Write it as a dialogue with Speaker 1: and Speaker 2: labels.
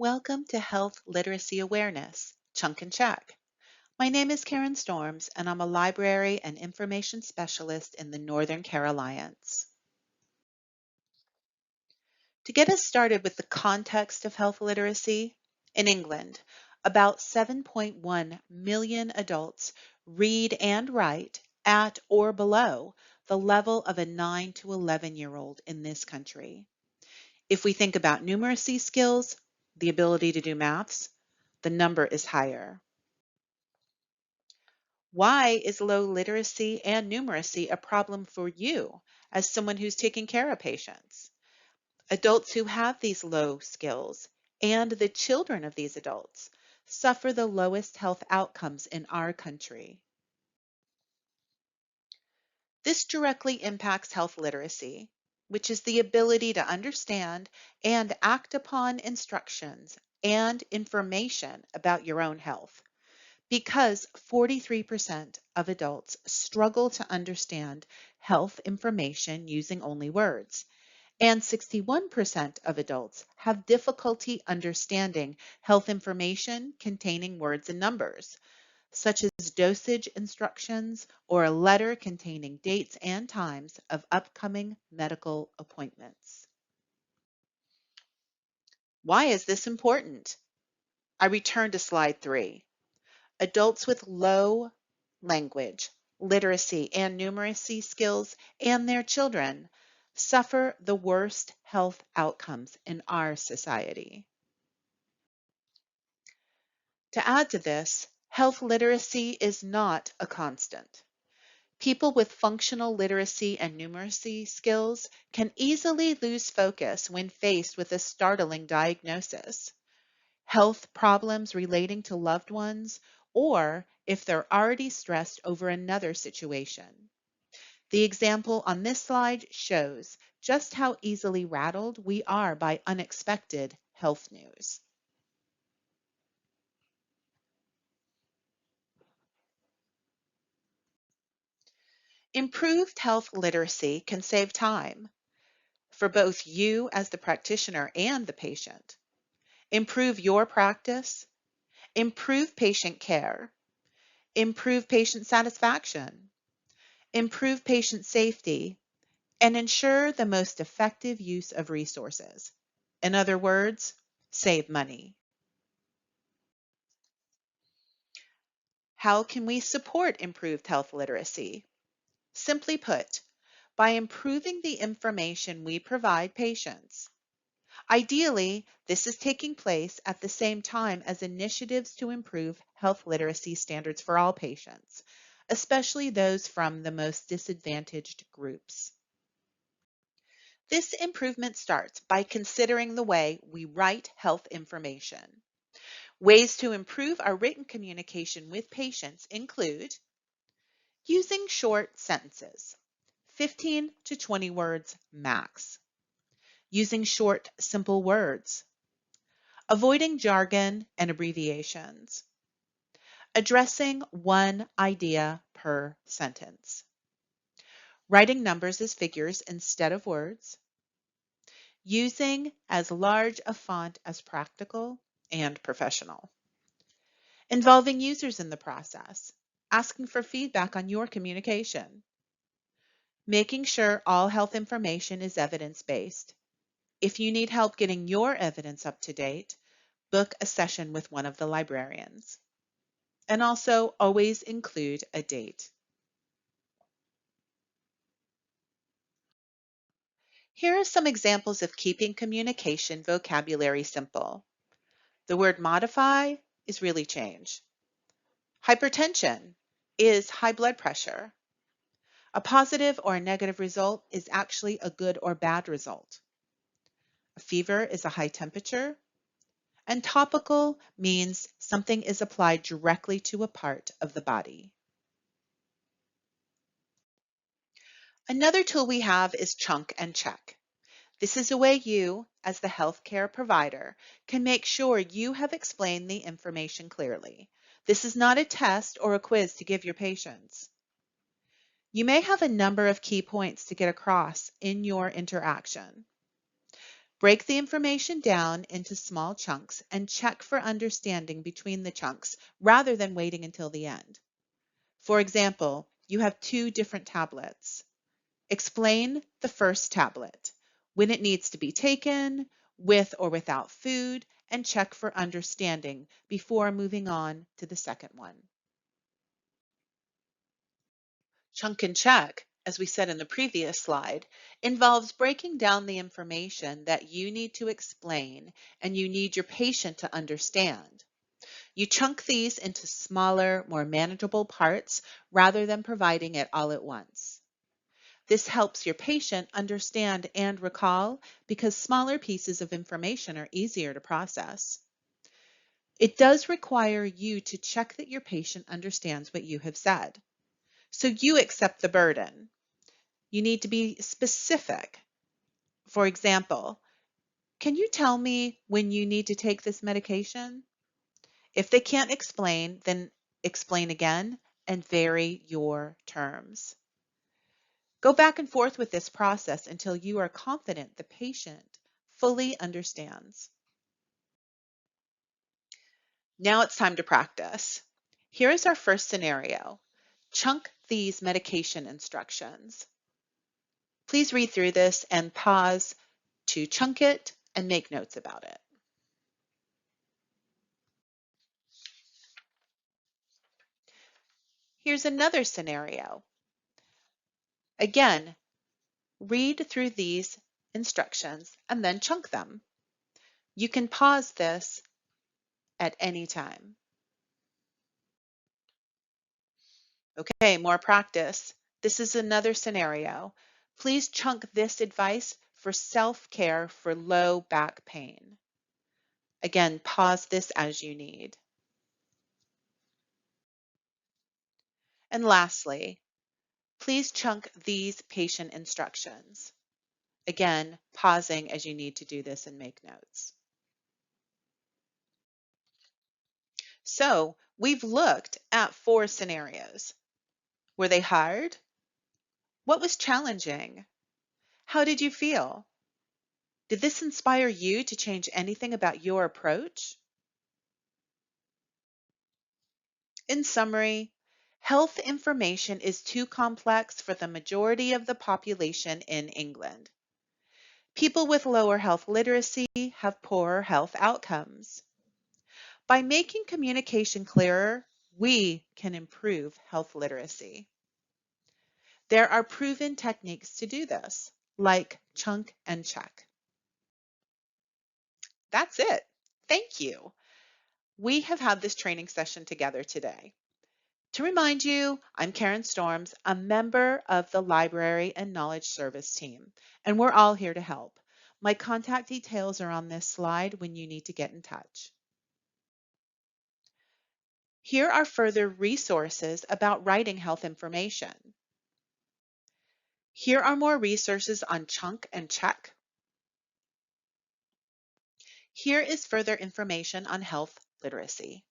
Speaker 1: Welcome to Health Literacy Awareness, Chunk and Check. My name is Karen Storms, and I'm a library and information specialist in the Northern Carolinas. To get us started with the context of health literacy, in England, about 7.1 million adults read and write at or below the level of a 9 to 11-year-old in this country. If we think about numeracy skills, the ability to do maths, the number is higher. Why is low literacy and numeracy a problem for you as someone who's taking care of patients? Adults who have these low skills and the children of these adults suffer the lowest health outcomes in our country. This directly impacts health literacy, which is the ability to understand and act upon instructions and information about your own health. Because 43% of adults struggle to understand health information using only words, and 61% of adults have difficulty understanding health information containing words and numbers, such as dosage instructions or a letter containing dates and times of upcoming medical appointments. Why is this important? I return to slide 3. Adults with low language, literacy, and numeracy skills and their children suffer the worst health outcomes in our society. To add to this, health literacy is not a constant. People with functional literacy and numeracy skills can easily lose focus when faced with a startling diagnosis, health problems relating to loved ones, or if they're already stressed over another situation. The example on this slide shows just how easily rattled we are by unexpected health news. Improved health literacy can save time for both you as the practitioner and the patient. Improve your practice, improve patient care, improve patient satisfaction, improve patient safety, and ensure the most effective use of resources. In other words, save money. How can we support improved health literacy? Simply put, by improving the information we provide patients. Ideally, this is taking place at the same time as initiatives to improve health literacy standards for all patients, especially those from the most disadvantaged groups. This improvement starts by considering the way we write health information. Ways to improve our written communication with patients include using short sentences, 15 to 20 words max. Using short, simple words. Avoiding jargon and abbreviations. Addressing one idea per sentence. Writing numbers as figures instead of words. Using as large a font as practical and professional. Involving users in the process. Asking for feedback on your communication. Making sure all health information is evidence-based. If you need help getting your evidence up to date, book a session with one of the librarians. And also always include a date. Here are some examples of keeping communication vocabulary simple. The word modify is really change. Hypertension is high blood pressure. A positive or a negative result is actually a good or bad result. A fever is a high temperature. And topical means something is applied directly to a part of the body. Another tool we have is Chunk and Check. This is a way you, as the healthcare provider, can make sure you have explained the information clearly. This is not a test or a quiz to give your patients. You may have a number of key points to get across in your interaction. Break the information down into small chunks and check for understanding between the chunks rather than waiting until the end. For example, you have two different tablets. Explain the first tablet, when it needs to be taken, with or without food, and check for understanding before moving on to the second one. Chunk and check, as we said in the previous slide, involves breaking down the information that you need to explain and you need your patient to understand. You chunk these into smaller, more manageable parts rather than providing it all at once. This helps your patient understand and recall because smaller pieces of information are easier to process. It does require you to check that your patient understands what you have said. So you accept the burden. You need to be specific. For example, can you tell me when you need to take this medication? If they can't explain, then explain again and vary your terms. Go back and forth with this process until you are confident the patient fully understands. Now it's time to practice. Here is our first scenario. Chunk these medication instructions. Please read through this and pause to chunk it and make notes about it. Here's another scenario. Again, read through these instructions and then chunk them. You can pause this at any time. Okay, more practice. This is another scenario. Please chunk this advice for self-care for low back pain. Again, pause this as you need. And lastly, please chunk these patient instructions. Again, pausing as you need to do this and make notes. So we've looked at 4 scenarios. Were they hard? What was challenging? How did you feel? Did this inspire you to change anything about your approach? In summary, health information is too complex for the majority of the population in England. People with lower health literacy have poorer health outcomes. By making communication clearer, we can improve health literacy. There are proven techniques to do this, like chunk and check. That's it. Thank you. We have had this training session together today. To remind you, I'm Karen Storms, a member of the Library and Knowledge Service team, and we're all here to help. My contact details are on this slide when you need to get in touch. Here are further resources about writing health information. Here are more resources on chunk and check. Here is further information on health literacy.